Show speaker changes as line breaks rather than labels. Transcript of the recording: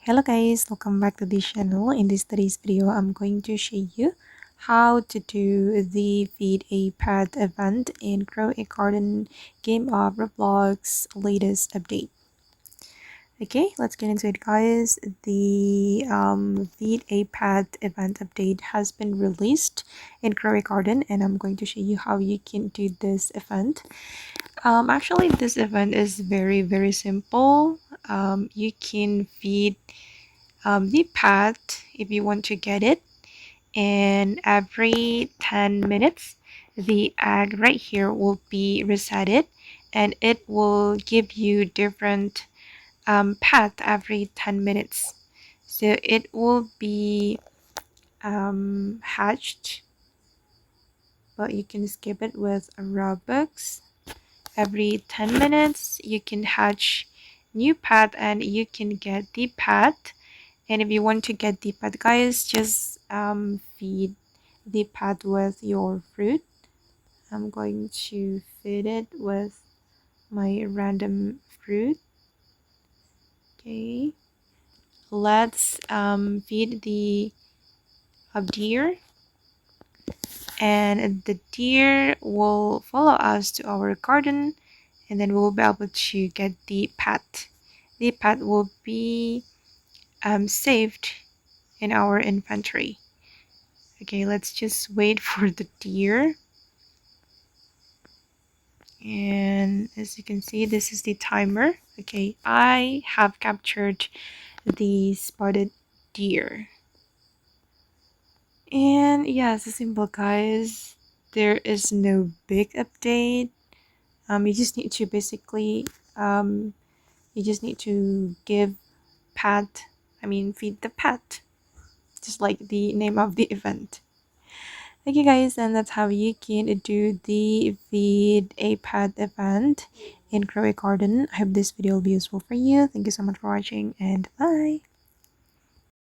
Hello guys, welcome back to this channel. In today's video, I'm going to show you how to do the feed a pet event in Grow a Garden game of Roblox latest update. Okay, let's get into it guys. The feed a pet event update has been released in Grow a Garden, and I'm going to show you how you can do this event. Actually, this event is very simple. You can feed the pet if you want to get it, and every 10 minutes the egg right here will be resetted, and it will give you different pet every 10 minutes. So it will be hatched, but you can skip it with a Robux. Every 10 minutes you can hatch new pet and you can get the pet. And if you want to get the pet guys, just feed the pet with your fruit. I'm going to feed it with my random fruit. Okay, let's feed the deer, and the deer will follow us to our garden, and then we'll be able to get the pet. The pet will be saved in our inventory. Okay, let's just wait for the deer. And as you can see, this is the timer. Okay, I have captured the spotted deer. And yeah, it's simple guys. There is no big update. You just need to basically you just need to give pet, feed the pet, just like the name of the event. Okay guys, and that's how you can do the feed a pet event in Crowy Garden. I hope this video will be useful for you. Thank you so much for watching, and bye.